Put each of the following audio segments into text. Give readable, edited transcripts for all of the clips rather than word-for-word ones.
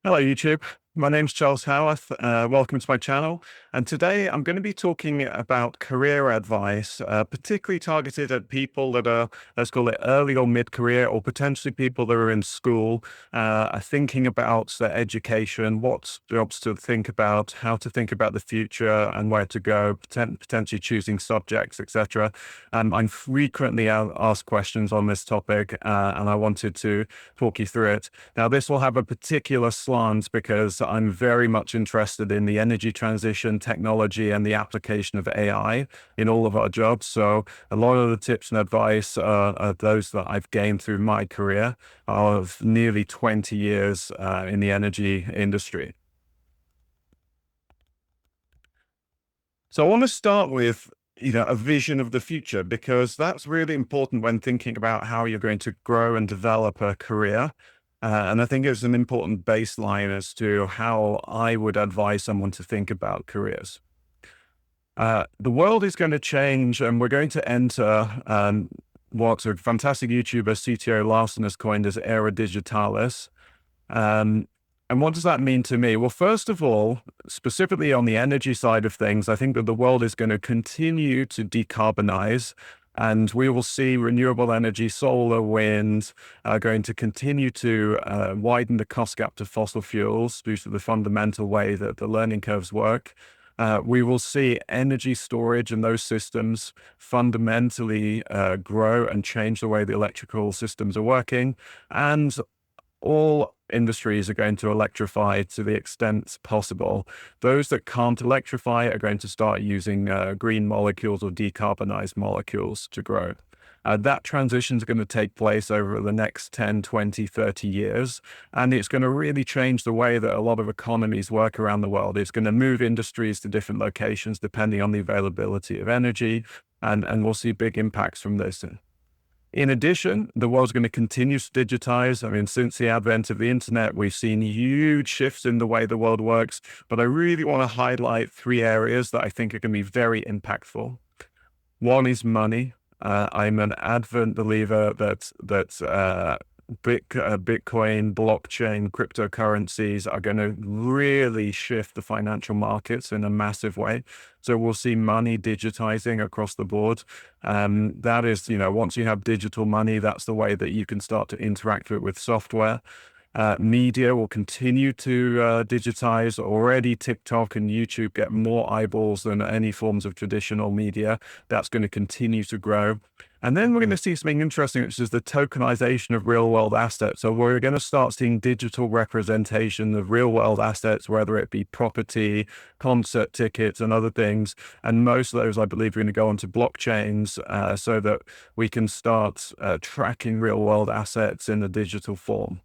Hello, YouTube. My name's Charles Howarth. Welcome to my channel. And today I'm going to be talking about career advice, particularly targeted at people that are, let's call it early or mid-career, or potentially people that are in school, are thinking about their education, what jobs to think about, how to think about the future and where to go, potentially choosing subjects, etc. I'm frequently asked questions on this topic, and I wanted to talk you through it. Now, this will have a particular slant because I'm very much interested in the energy transition, technology, and the application of AI in all of our jobs. So a lot of the tips and advice are those that I've gained through my career of nearly 20 years in the energy industry. So I want to start with a vision of the future, because that's really important when thinking about how you're going to grow and develop a career. And I think it's an important baseline as to how I would advise someone to think about careers. The world is going to change, and we're going to enter what a fantastic YouTuber, CTO Larson, has coined as era digitalis. Um, and what does that mean to me? Well, first of all, specifically on the energy side of things, I think that the world is going to continue to decarbonize, and we will see renewable energy, solar, wind, going to continue to widen the cost gap to fossil fuels due to the fundamental way that the learning curves work. We will see energy storage and those systems fundamentally grow and change the way the electrical systems are working. And all industries are going to electrify to the extent possible. Those that can't electrify are going to start using green molecules or decarbonized molecules to grow. That transition is going to take place over the next 10, 20, 30 years. And it's going to really change the way that a lot of economies work around the world. It's going to move industries to different locations depending on the availability of energy. And we'll see big impacts from this. In addition, the world's going to continue to digitize. I mean, since the advent of the internet, we've seen huge shifts in the way the world works. But I really want to highlight three areas that I think are going to be very impactful. One is money. I'm an advent believer that Bitcoin, blockchain, cryptocurrencies are going to really shift the financial markets in a massive way. So we'll see money digitizing across the board. That is, once you have digital money, that's the way that you can start to interact with software. Media will continue to digitize. Already TikTok and YouTube get more eyeballs than any forms of traditional media. That's going to continue to grow. And then we're going to see something interesting, which is the tokenization of real world assets. So we're going to start seeing digital representation of real world assets, whether it be property, concert tickets, and other things. And most of those, I believe, are going to go onto blockchains so that we can start tracking real world assets in a digital form.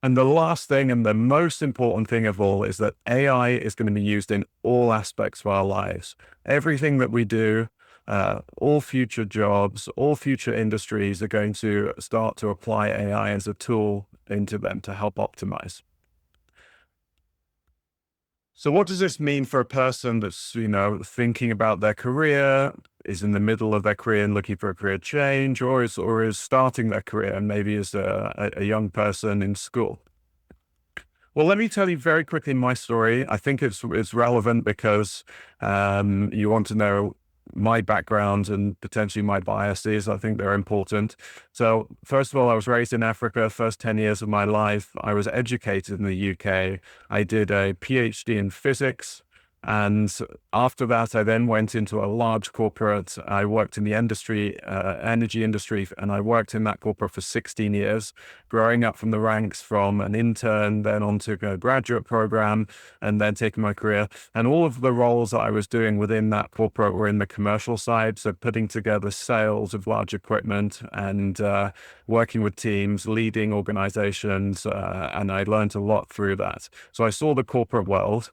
And the last thing, and the most important thing of all, is that AI is going to be used in all aspects of our lives. Everything that we do, all future jobs, all future industries are going to start to apply AI as a tool into them to help optimize. So what does this mean for a person that's, thinking about their career, is in the middle of their career and looking for a career change, or is starting their career and maybe is a young person in school? Well, let me tell you very quickly my story. I think it's relevant because you want to know my background and potentially my biases. I think they're important. So first of all, I was raised in Africa. First 10 years of my life, I was educated in the UK. I did a PhD in physics. And after that, I then went into a large corporate. I worked in the energy industry, and I worked in that corporate for 16 years, growing up from the ranks from an intern, then onto a graduate program, and then taking my career. And all of the roles that I was doing within that corporate were in the commercial side. So putting together sales of large equipment and working with teams, leading organizations. And I learned a lot through that. So I saw the corporate world.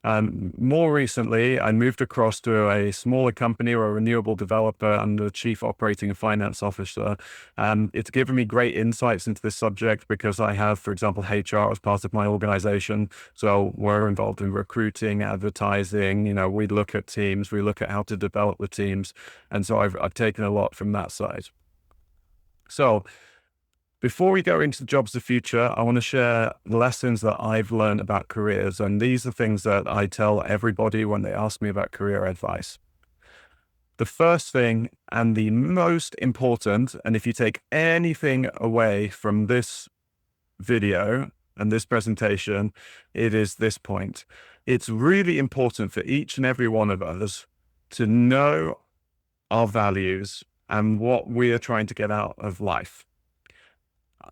More recently, I moved across to a smaller company or a renewable developer under the chief operating and finance officer. It's given me great insights into this subject because I have, for example, HR as part of my organization. So we're involved in recruiting, advertising, we look at teams, we look at how to develop the teams. And so I've taken a lot from that side. So Before we go into the jobs of the future, I want to share lessons that I've learned about careers. And these are things that I tell everybody when they ask me about career advice. The first thing and the most important, and if you take anything away from this video and this presentation, it is this point. It's really important for each and every one of us to know our values and what we are trying to get out of life.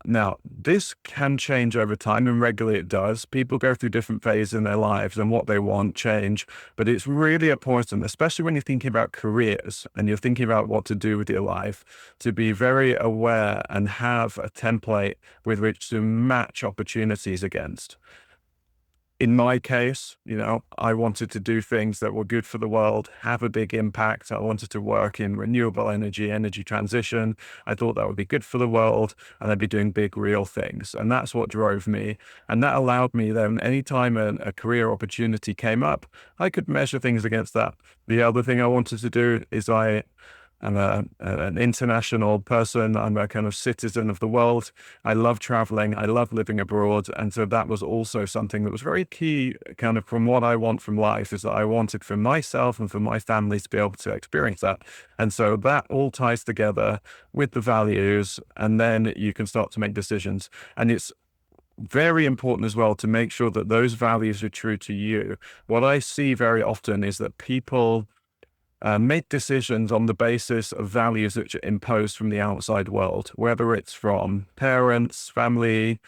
Now, this can change over time, and regularly it does. People go through different phases in their lives and what they want change, but it's really important, especially when you're thinking about careers and you're thinking about what to do with your life, to be very aware and have a template with which to match opportunities against. In my case, I wanted to do things that were good for the world, have a big impact. I wanted to work in renewable energy transition. I thought that would be good for the world and I'd be doing big, real things. And that's what drove me. And that allowed me then, anytime a career opportunity came up, I could measure things against that. The other thing I wanted to do is I'm an international person. I'm a kind of citizen of the world. I love traveling. I love living abroad. And so that was also something that was very key, kind of from what I want from life, is that I wanted for myself and for my family to be able to experience that. And so that all ties together with the values, and then you can start to make decisions. And it's very important as well to make sure that those values are true to you. What I see very often is that people make decisions on the basis of values which are imposed from the outside world, whether it's from parents, family,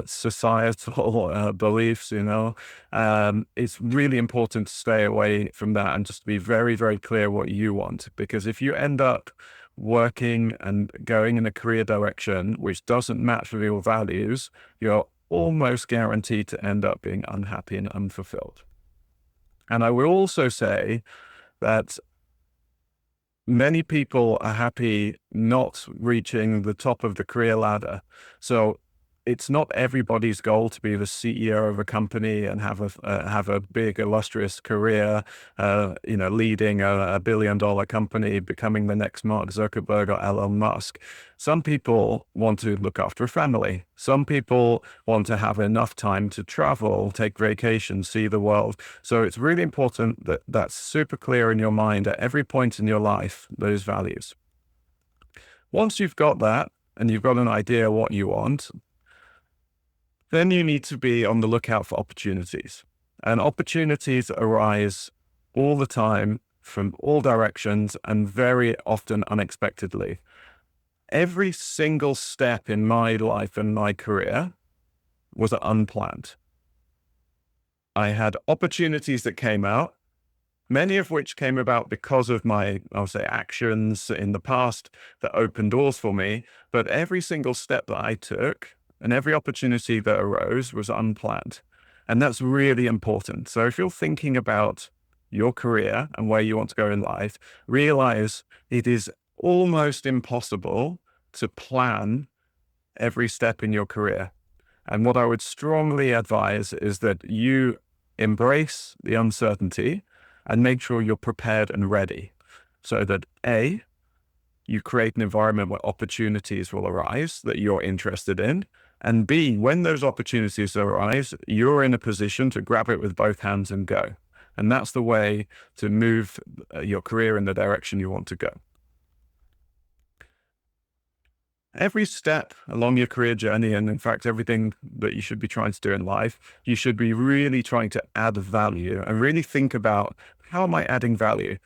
societal beliefs. It's really important to stay away from that and just be very, very clear what you want. Because if you end up working and going in a career direction which doesn't match with your values, you're almost guaranteed to end up being unhappy and unfulfilled. And I will also say that many people are happy not reaching the top of the career ladder. So it's not everybody's goal to be the CEO of a company and have a big illustrious career, leading a $1 billion company, becoming the next Mark Zuckerberg or Elon Musk. Some people want to look after a family. Some people want to have enough time to travel, take vacations, see the world. So it's really important that that's super clear in your mind at every point in your life, those values. Once you've got that and you've got an idea what you want, then you need to be on the lookout for opportunities. And opportunities arise all the time from all directions and very often unexpectedly. Every single step in my life and my career was unplanned. I had opportunities that came out, many of which came about because of my, I'll say, actions in the past that opened doors for me. But every single step that I took and every opportunity that arose was unplanned. And that's really important. So if you're thinking about your career and where you want to go in life, realize it is almost impossible to plan every step in your career. And what I would strongly advise is that you embrace the uncertainty and make sure you're prepared and ready, so that A, you create an environment where opportunities will arise that you're interested in, and B, when those opportunities arise, you're in a position to grab it with both hands and go. And that's the way to move your career in the direction you want to go. Every step along your career journey, and in fact, everything that you should be trying to do in life, you should be really trying to add value and really think about, how am I adding value?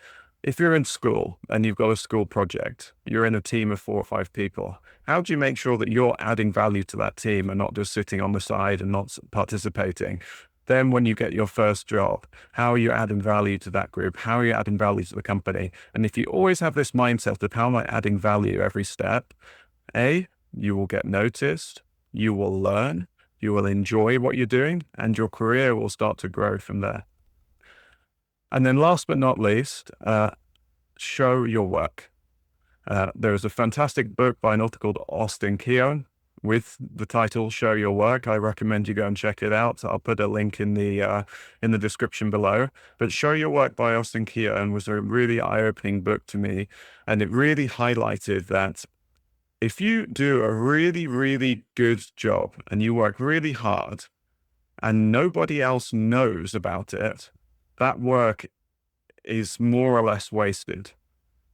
If you're in school and you've got a school project, you're in a team of 4 or 5 people, how do you make sure that you're adding value to that team and not just sitting on the side and not participating? Then when you get your first job, how are you adding value to that group? How are you adding value to the company? And if you always have this mindset of how am I adding value every step, A, you will get noticed, you will learn, you will enjoy what you're doing, and your career will start to grow from there. And then last but not least, show your work. There is a fantastic book by an author called Austin Keown with the title Show Your Work. I recommend you go and check it out. I'll put a link in the description below. But Show Your Work by Austin Keown was a really eye-opening book to me. And it really highlighted that if you do a really, really good job and you work really hard and nobody else knows about it, that work is more or less wasted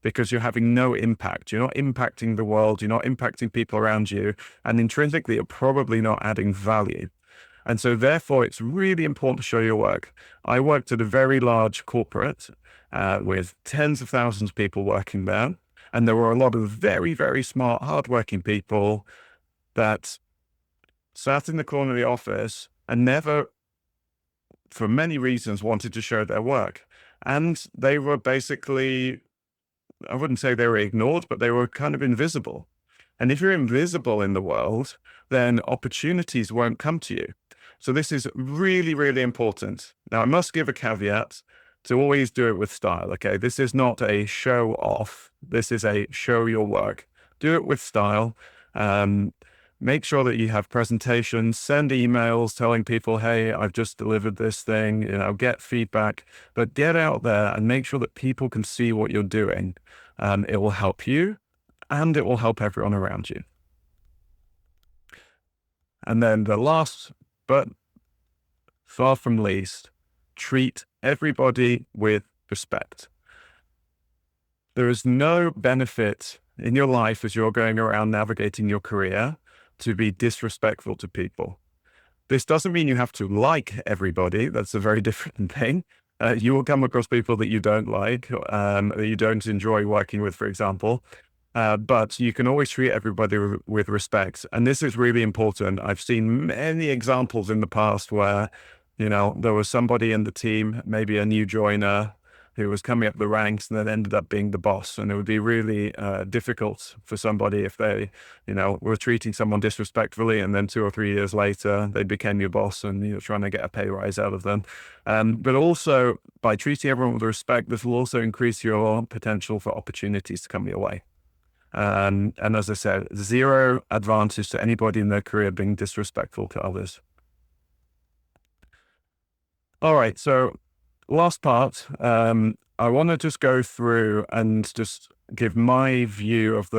because you're having no impact. You're not impacting the world. You're not impacting people around you. And intrinsically, you're probably not adding value. And so therefore, it's really important to show your work. I worked at a very large corporate with tens of thousands of people working there. And there were a lot of very, very smart, hardworking people that sat in the corner of the office and never, for many reasons, wanted to show their work. And they were basically, I wouldn't say they were ignored, but they were kind of invisible. And if you're invisible in the world, then opportunities won't come to you. So this is really, really important. Now, I must give a caveat to always do it with style. Okay. This is not a show off. This is a show your work. Do it with style. Make sure that you have presentations, send emails telling people, hey, I've just delivered this thing, get feedback, but get out there and make sure that people can see what you're doing. It will help you and it will help everyone around you. And then the last, but far from least, treat everybody with respect. There is no benefit in your life as you're going around navigating your career to be disrespectful to people. This doesn't mean you have to like everybody. That's a very different thing. You will come across people that you don't like, that you don't enjoy working with, for example. But you can always treat everybody with respect. And this is really important. I've seen many examples in the past where, there was somebody in the team, maybe a new joiner, who was coming up the ranks and then ended up being the boss. And it would be really difficult for somebody if they, were treating someone disrespectfully and then 2 or 3 years later, they became your boss and you're trying to get a pay rise out of them. But also by treating everyone with respect, this will also increase your potential for opportunities to come your way. And as I said, zero advantage to anybody in their career being disrespectful to others. All right. So last part, I want to just go through and just give my view of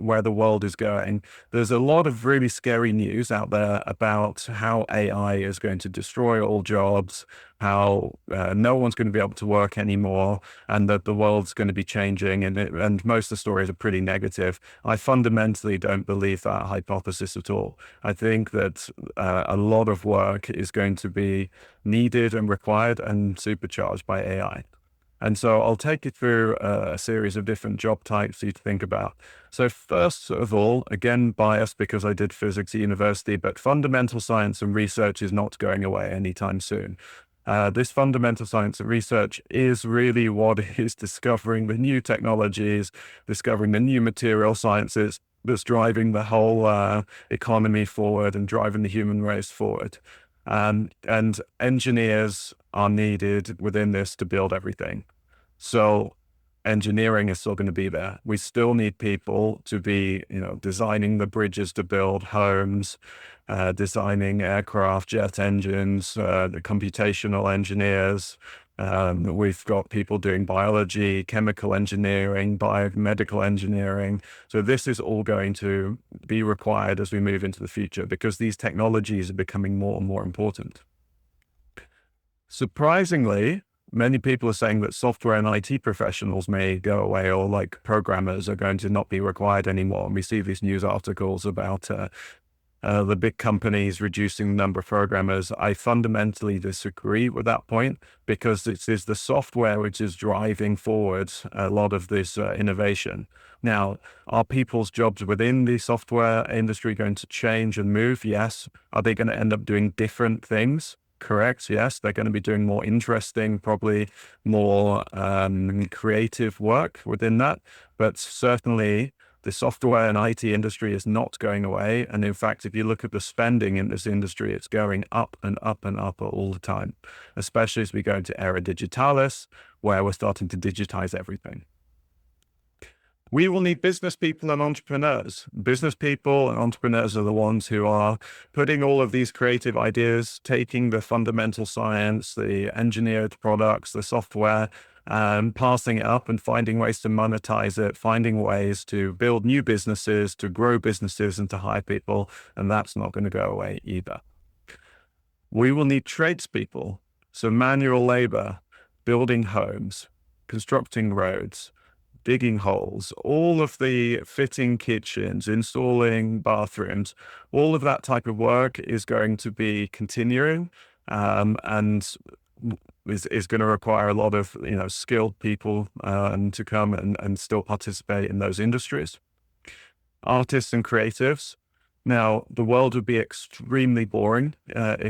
where the world is going. There's a lot of really scary news out there about how AI is going to destroy all jobs, how no one's going to be able to work anymore, and that the world's going to be changing. And most of the stories are pretty negative. I fundamentally don't believe that hypothesis at all. I think that a lot of work is going to be needed and required and supercharged by AI. And so I'll take you through a series of different job types for you to think about. So first of all, again, biased because I did physics at university, but fundamental science and research is not going away anytime soon. This fundamental science and research is really what is discovering the new technologies, discovering the new material sciences that's driving the whole economy forward and driving the human race forward. And engineers are needed within this to build everything. So engineering is still going to be there. We still need people to be, designing the bridges to build homes, designing aircraft, jet engines, the computational engineers. We've got people doing biology, chemical engineering, biomedical engineering. So this is all going to be required as we move into the future because these technologies are becoming more and more important. Surprisingly, many people are saying that software and IT professionals may go away, or like programmers are going to not be required anymore. And we see these news articles about the big companies reducing the number of programmers. I fundamentally disagree with that point because it is the software which is driving forward a lot of this innovation. Now, are people's jobs within the software industry going to change and move? Yes. Are they going to end up doing different things? Correct. Yes. They're going to be doing more interesting, probably more creative work within that. But certainly the software and IT industry is not going away. And in fact, if you look at the spending in this industry, it's going up and up and up all the time, especially as we go into era digitalis, where we're starting to digitize everything. We will need business people and entrepreneurs. Business people and entrepreneurs are the ones who are putting all of these creative ideas, taking the fundamental science, the engineered products, the software, passing it up and finding ways to monetize it, finding ways to build new businesses, to grow businesses and to hire people. And that's not going to go away either. We will need tradespeople, so manual labor, building homes, constructing roads, digging holes, all of the fitting kitchens, installing bathrooms, all of that type of work is going to be continuing, and is going to require a lot of skilled people to come and still participate in those industries. Artists and creatives. Now, the world would be extremely boring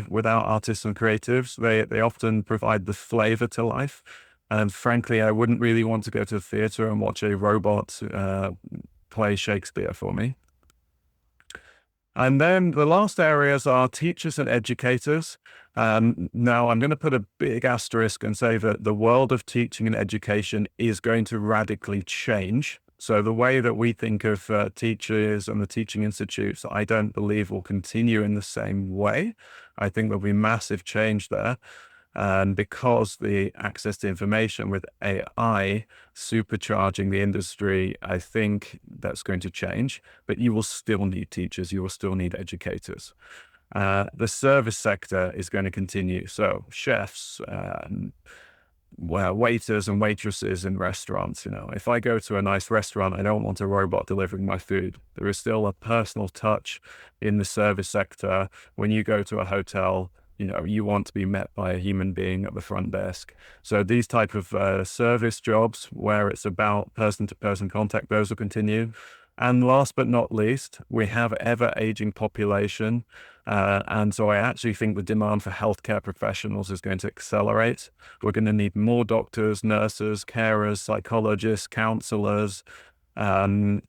without artists and creatives. They often provide the flavor to life. And frankly, I wouldn't really want to go to the theater and watch a robot play Shakespeare for me. And then the last areas are teachers and educators. Now, I'm going to put a big asterisk and say that the world of teaching and education is going to radically change. So the way that we think of teachers and the teaching institutes, I don't believe will continue in the same way. I think there'll be massive change there. And because the access to information with AI supercharging the industry, I think that's going to change, but you will still need teachers. You will still need educators. The service sector is going to continue. So chefs, waiters and waitresses in restaurants. If I go to a nice restaurant, I don't want a robot delivering my food. There is still a personal touch in the service sector. When you go to a hotel, you want to be met by a human being at the front desk. So these type of service jobs where it's about person-to-person contact, those will continue. And last but not least, we have ever aging population. And so I actually think the demand for healthcare professionals is going to accelerate. We're going to need more doctors, nurses, carers, psychologists, counselors, and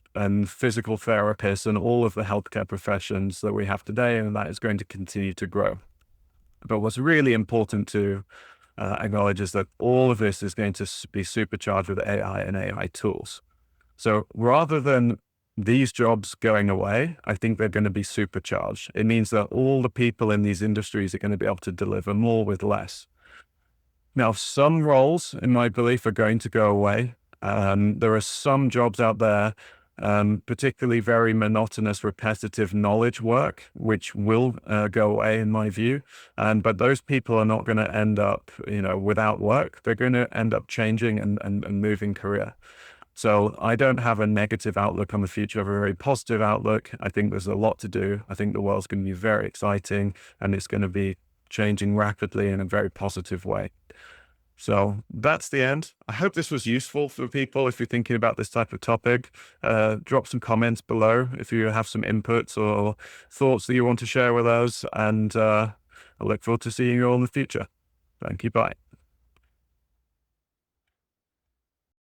physical therapists, and all of the healthcare professions that we have today. And that is going to continue to grow. But what's really important to acknowledge is that all of this is going to be supercharged with AI and AI tools. So rather than these jobs going away, I think they're going to be supercharged. It means that all the people in these industries are going to be able to deliver more with less. Now, some roles, in my belief, are going to go away. There are some jobs out there, particularly very monotonous, repetitive knowledge work, which will go away in my view. But those people are not going to end up, without work. They're going to end up changing and moving career. So I don't have a negative outlook on the future. I have a very positive outlook. I think there's a lot to do. I think the world's going to be very exciting, and it's going to be changing rapidly in a very positive way. So that's the end. I hope this was useful for people. If you're thinking about this type of topic, drop some comments below if you have some inputs or thoughts that you want to share with us. And I look forward to seeing you all in the future. Thank you. Bye.